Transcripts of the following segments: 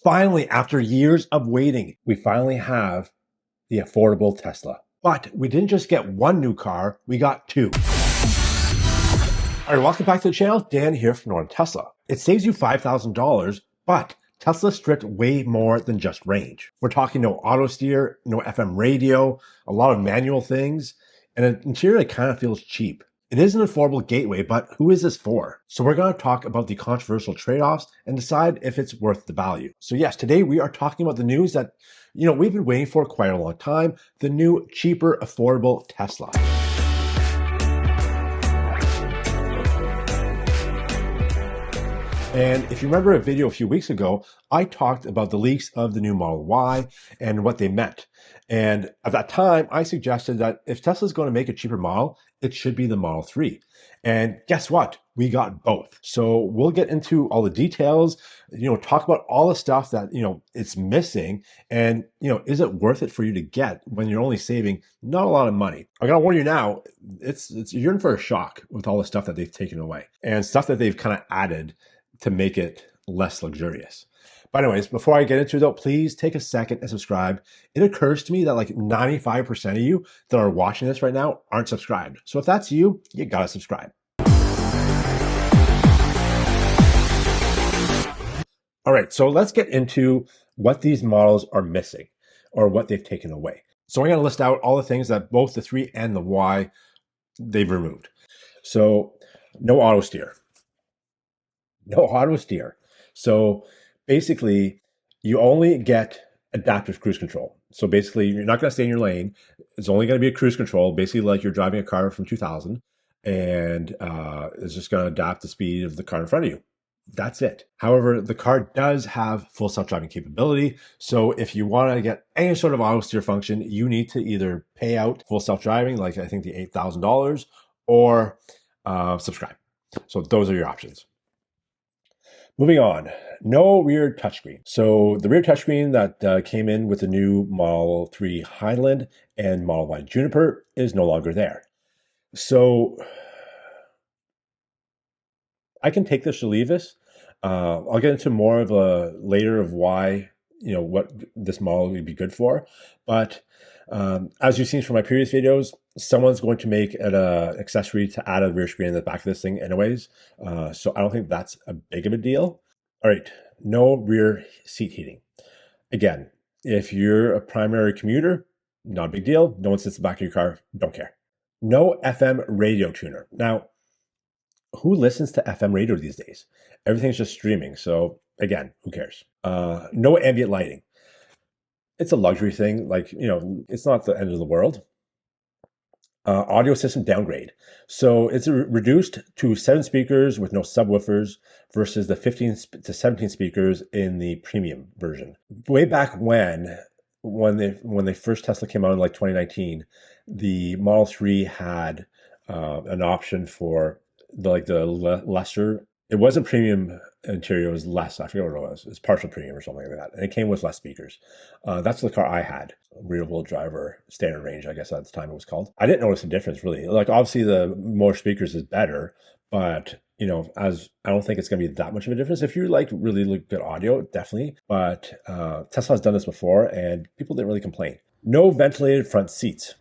Finally, after years of waiting, we finally have the affordable Tesla. But we didn't just get one new car, we got two. All right, welcome back to the channel. Dan here from Northern Tesla. It saves you $5,000, but Tesla stripped way more than just range. We're talking no auto steer, no FM radio, a lot of manual things, and an interior that kind of feels cheap. It is an affordable gateway, but who is this for? So we're going to talk about the controversial trade-offs and decide if it's worth the value. So yes, today we are talking about the news that, we've been waiting for quite a long time, the new, cheaper, affordable Tesla. And if you remember a video a few weeks ago, I talked about the leaks of the new Model Y and what they meant. And at that time, I suggested that if Tesla's going to make a cheaper model, it should be the Model 3. And guess what? We got both. So we'll get into all the details, talk about all the stuff that, it's missing. And, is it worth it for you to get when you're only saving not a lot of money? I gotta warn you now, you're in for a shock with all the stuff that they've taken away and stuff that they've kind of added to make it less luxurious. But anyways, before I get into it though, please take a second and subscribe. It occurs to me that like 95% of you that are watching this right now aren't subscribed. So if that's you, you gotta subscribe. All right, so let's get into what these models are missing or what they've taken away. So I'm gonna list out all the things that both the 3 and the Y they've removed. So no auto steer. No auto steer. So basically, you only get adaptive cruise control. So basically, you're not going to stay in your lane. It's only going to be a cruise control, basically like you're driving a car from 2000, and it's just going to adapt the speed of the car in front of you. That's it. However, the car does have full self-driving capability. So if you want to get any sort of auto steer function, you need to either pay out full self-driving, like I think the $8,000, or subscribe. So those are your options. Moving on, no rear touchscreen. So the rear touchscreen that came in with the new Model 3 Highland and Model Y Juniper is no longer there. So I can take this or leave this. I'll get into more of a later of why, what this model would be good for. But as you've seen from my previous videos, someone's going to make an accessory to add a rear screen in the back of this thing anyways. So I don't think that's a big of a deal. All right, no rear seat heating. Again, if you're a primary commuter, not a big deal. No one sits in the back of your car, don't care. No FM radio tuner. Now, who listens to FM radio these days? Everything's just streaming. So again, who cares? No ambient lighting. It's a luxury thing. Like, it's not the end of the world. Audio system downgrade. So it's reduced to 7 speakers with no subwoofers versus the 15 to 17 speakers in the premium version. Way back when they first Tesla came out in like 2019, the Model 3 had an option for the lesser. It wasn't premium interior, it was less. I forget what it was. It's partial premium or something like that. And it came with less speakers. That's the car I had. Rear-wheel driver standard range, I guess at the time it was called. I didn't notice a difference really. Like obviously the more speakers is better, but as I don't think it's going to be that much of a difference. If you like really good audio, definitely. But Tesla has done this before and people didn't really complain. No ventilated front seats.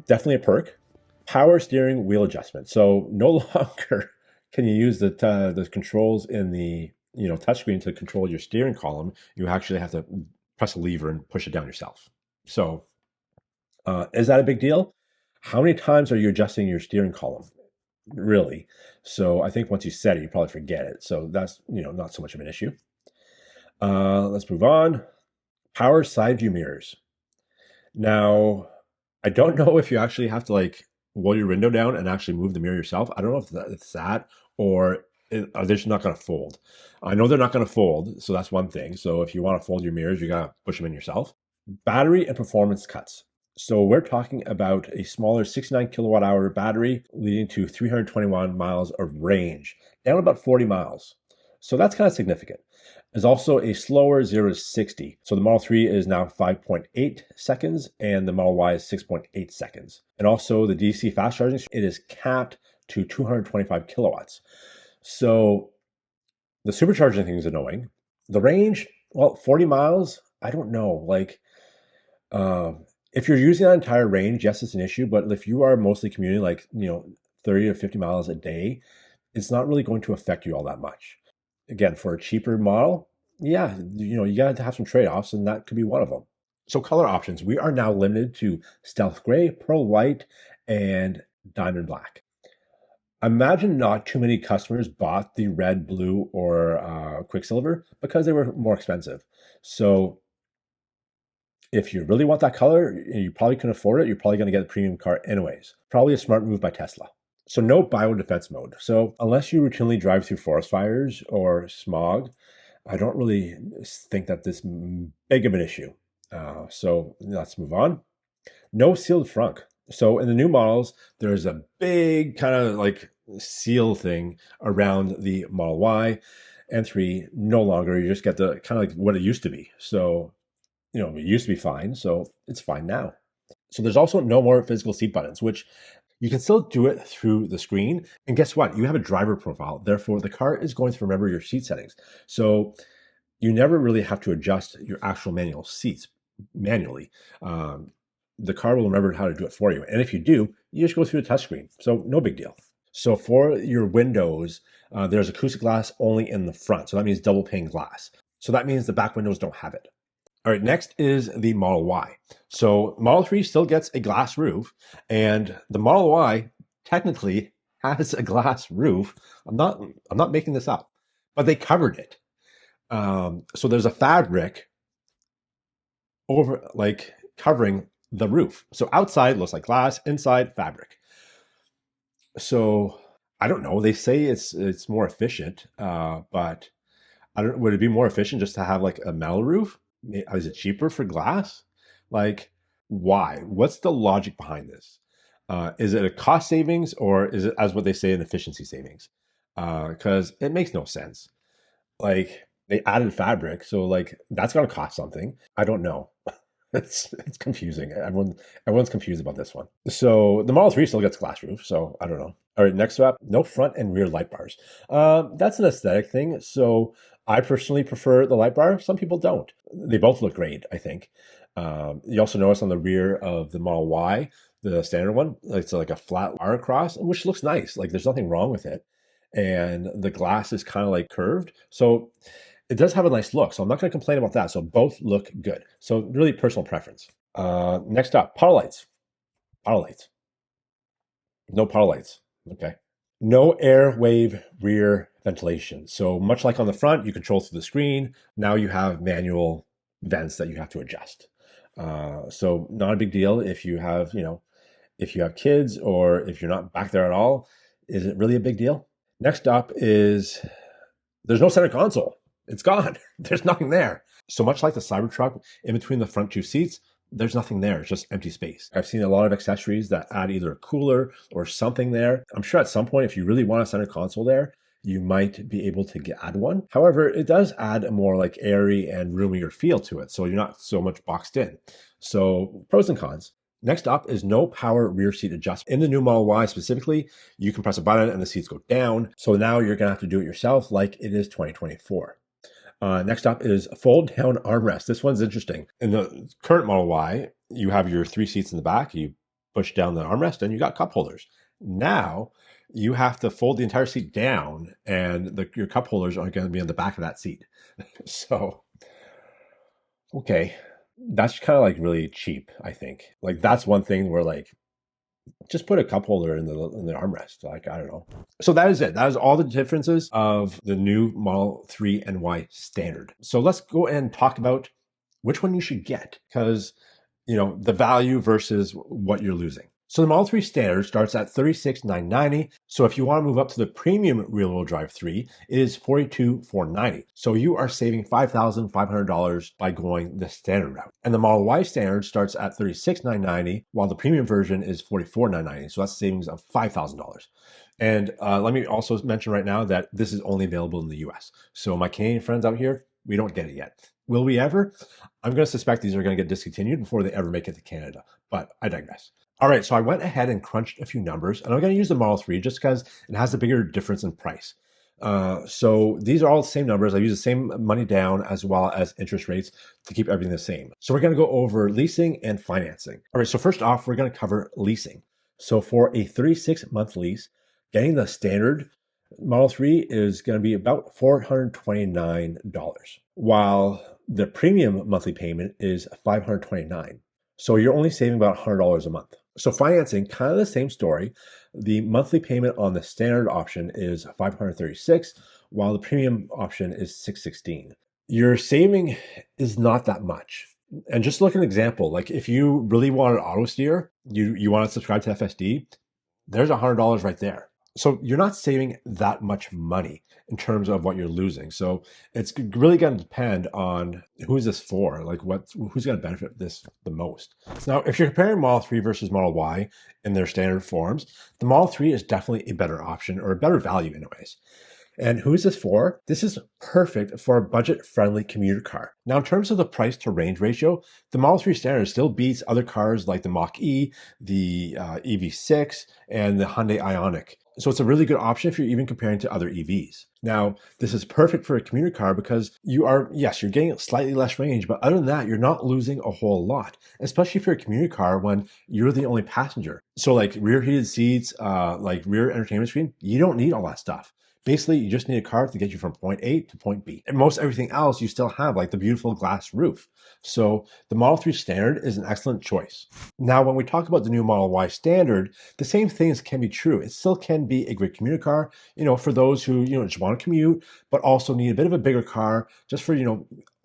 Definitely a perk. Power steering wheel adjustment. So no longer can you use the controls in the touchscreen to control your steering column. You actually have to press a lever and push it down yourself. So is that a big deal? How many times are you adjusting your steering column? Really? So I think once you set it, you probably forget it. So that's not so much of an issue. Let's move on. Power side view mirrors. Now, I don't know if you actually have to roll your window down and actually move the mirror yourself. I don't know if it's that or are they just not going to fold. I know they're not going to fold, so that's one thing. So if you want to fold your mirrors, you got to push them in yourself. Battery and performance cuts. So we're talking about a smaller 69 kilowatt hour battery leading to 321 miles of range, down about 40 miles. So that's kind of significant. There's also a slower 0 to 60. So the Model 3 is now 5.8 seconds and the Model Y is 6.8 seconds. And also the DC fast charging, it is capped to 225 kilowatts. So the supercharging thing is annoying. The range, well, 40 miles, I don't know. Like, if you're using that entire range, yes, it's an issue. But if you are mostly commuting, like, 30 to 50 miles a day, it's not really going to affect you all that much. Again, for a cheaper model, yeah, you got to have some trade-offs, and that could be one of them. So color options, we are now limited to stealth gray, pearl white, and diamond black. Imagine not too many customers bought the red, blue, or Quicksilver because they were more expensive. So if you really want that color, you probably can afford it. You're probably going to get a premium car anyways. Probably a smart move by Tesla. So no biodefense mode. So unless you routinely drive through forest fires or smog, I don't really think that this big of an issue. So let's move on. No sealed frunk. So in the new models, there's a big kind of like seal thing around the Model Y and 3. No longer. You just get the kind of like what it used to be. So, it used to be fine. So it's fine now. So there's also no more physical seat buttons, which you can still do it through the screen. And guess what? You have a driver profile. Therefore, the car is going to remember your seat settings. So you never really have to adjust your actual manual seats manually. The car will remember how to do it for you. And if you do, you just go through the touchscreen. So no big deal. So for your windows, there's acoustic glass only in the front. So that means double pane glass. So that means the back windows don't have it. All right, next is the Model Y. So Model 3 still gets a glass roof, and the Model Y technically has a glass roof. I'm not making this up, but they covered it. So there's a fabric over, like, covering the roof. So outside looks like glass, inside fabric. So I don't know. They say it's more efficient, but I don't. Would it be more efficient just to have like a metal roof? Is it cheaper for glass? Like, why? What's the logic behind this? Is it a cost savings, or is it, as what they say, an efficiency savings? Because it makes no sense. Like, they added fabric, so like that's going to cost something. I don't know. It's confusing. Everyone's confused about this one. So the Model 3 still gets glass roof, so I don't know. All right, next up, no front and rear light bars. That's an aesthetic thing. So I personally prefer the light bar. Some people don't. They both look great, I think. You also notice on the rear of the Model Y, the standard one, it's like a flat bar across, which looks nice. Like, there's nothing wrong with it. And the glass is kind of like curved. So it does have a nice look, so I'm not going to complain about that. So both look good. So really personal preference. Next up, power lights. Power lights. No power lights. Okay. No air wave rear ventilation. So much like on the front, you control through the screen. Now you have manual vents that you have to adjust. So not a big deal if you have, if you have kids or if you're not back there at all. Is it really a big deal? Next up is there's no center console. It's gone. There's nothing there. So much like the Cybertruck, in between the front two seats, there's nothing there. It's just empty space. I've seen a lot of accessories that add either a cooler or something there. I'm sure at some point, if you really want a center console there, you might be able to add one. However, it does add a more like airy and roomier feel to it. So you're not so much boxed in. So pros and cons. Next up is no power rear seat adjustment. In the new Model Y specifically, you can press a button and the seats go down. So now you're going to have to do it yourself like it is 2024. Next up is fold down armrest. This one's interesting. In the current Model Y, you have your 3 seats in the back. You push down the armrest and you got cup holders. Now you have to fold the entire seat down and your cup holders are going to be on the back of that seat. So, okay. That's kind of like really cheap, I think. Like, that's one thing where like, just put a cup holder in the armrest. Like, I don't know. So that is it. That is all the differences of the new Model 3 and Y standard. So let's go and talk about which one you should get, because, the value versus what you're losing. So the Model 3 standard starts at $36,990. So if you want to move up to the premium rear-wheel drive 3, it is $42,490. So you are saving $5,500 by going the standard route. And the Model Y standard starts at $36,990, while the premium version is $44,990. So that's savings of $5,000. And let me also mention right now that this is only available in the US. So my Canadian friends out here, we don't get it yet. Will we ever? I'm going to suspect these are going to get discontinued before they ever make it to Canada, but I digress. All right, so I went ahead and crunched a few numbers, and I'm going to use the Model 3 just because it has a bigger difference in price. So these are all the same numbers. I use the same money down as well as interest rates to keep everything the same. So we're going to go over leasing and financing. All right, so first off, we're going to cover leasing. So for a 36-month lease, getting the standard Model 3 is going to be about $429, while the premium monthly payment is $529. So you're only saving about $100 a month. So financing, kind of the same story. The monthly payment on the standard option is $536, while the premium option is $616. Your saving is not that much. And just look at an example. Like if you really wanted auto steer, you want to subscribe to FSD, there's $100 right there. So you're not saving that much money in terms of what you're losing. So it's really going to depend on who's this for, like who's going to benefit this the most. Now, if you're comparing Model 3 versus Model Y in their standard forms, the Model 3 is definitely a better option or a better value anyways. And who is this for? This is perfect for a budget-friendly commuter car. Now, in terms of the price to range ratio, the Model 3 Standard still beats other cars like the Mach-E, the EV6, and the Hyundai Ioniq. So it's a really good option if you're even comparing to other EVs. Now, this is perfect for a commuter car because you're getting slightly less range, but other than that, you're not losing a whole lot, especially for a commuter car when you're the only passenger. So like rear heated seats, like rear entertainment screen, you don't need all that stuff. Basically, you just need a car to get you from point A to point B. And most everything else, you still have like the beautiful glass roof. So the Model 3 Standard is an excellent choice. Now, when we talk about the new Model Y Standard, the same things can be true. It still can be a great commuter car, for those who, just want to commute, but also need a bit of a bigger car just for,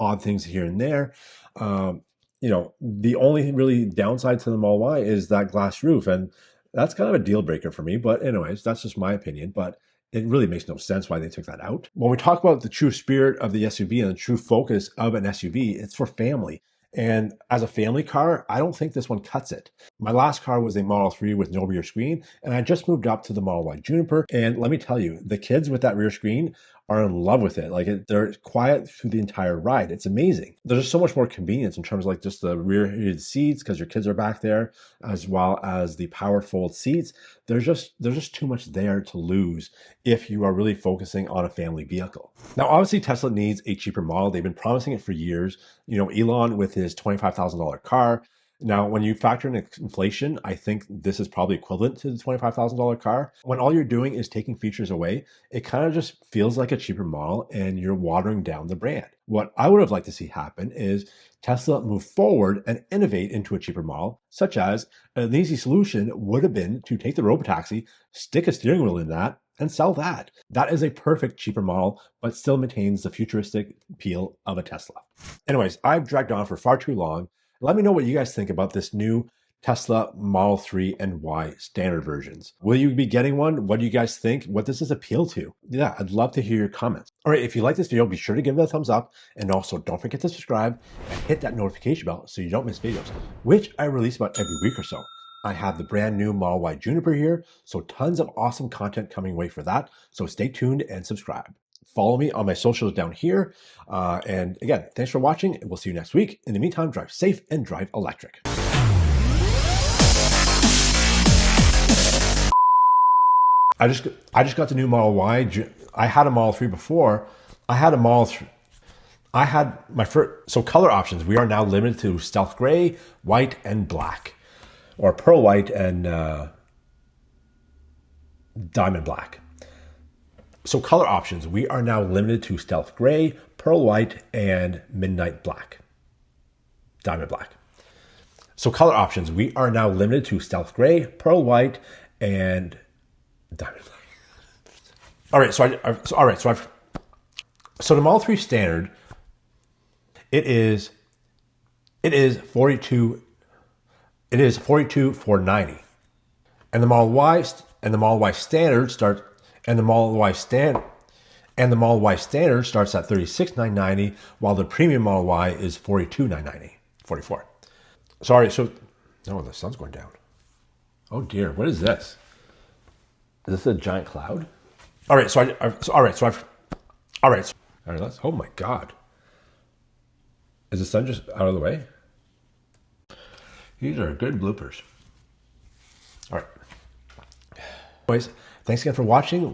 odd things here and there. The only really downside to the Model Y is that glass roof. And that's kind of a deal breaker for me. But anyways, that's just my opinion. But it really makes no sense why they took that out. When we talk about the true spirit of the SUV and the true focus of an SUV, it's for family. And as a family car, I don't think this one cuts it. My last car was a Model 3 with no rear screen, and I just moved up to the Model Y Juniper. And let me tell you, the kids with that rear screen are in love with it. They're quiet through the entire ride. It's amazing. There's just so much more convenience in terms of like just the rear heated seats because your kids are back there, as well as the power fold seats. There's just too much there to lose if you are really focusing on a family vehicle. Now, obviously, Tesla needs a cheaper model. They've been promising it for years. Elon with his $25,000 car. Now, when you factor in inflation, I think this is probably equivalent to the $25,000 car. When all you're doing is taking features away, it kind of just feels like a cheaper model and you're watering down the brand. What I would have liked to see happen is Tesla move forward and innovate into a cheaper model, such as an easy solution would have been to take the robotaxi, stick a steering wheel in that, and sell that. That is a perfect cheaper model, but still maintains the futuristic appeal of a Tesla. Anyways, I've dragged on for far too long. Let me know what you guys think about this new Tesla Model 3 and Y standard versions. Will you be getting one? What do you guys think? What does this appeal to? Yeah, I'd love to hear your comments. All right, if you like this video, be sure to give it a thumbs up. And also don't forget to subscribe and hit that notification bell so you don't miss videos, which I release about every week or so. I have the brand new Model Y Juniper here, so tons of awesome content coming away for that. So stay tuned and subscribe. Follow me on my socials down here. And again, thanks for watching, and we'll see you next week. In the meantime, drive safe and drive electric. I just got the new Model Y. I had a Model 3 before. I had my first. So color options, we are now limited to stealth gray, white, and black, or pearl white and diamond black. So color options, we are now limited to stealth gray, pearl white, and midnight black, diamond black. So color options, we are now limited to stealth gray, pearl white, and diamond black. All right, so the Model 3 Standard, it is $42,490, and the Model Y Standard starts. And the Model Y Standard starts at $36,990, while the premium Model Y is $42,990, $44. Sorry, the sun's going down. Oh dear, what is this? Is this a giant cloud? All right, oh my God. Is the sun just out of the way? These are good bloopers. All right. Anyways, thanks again for watching.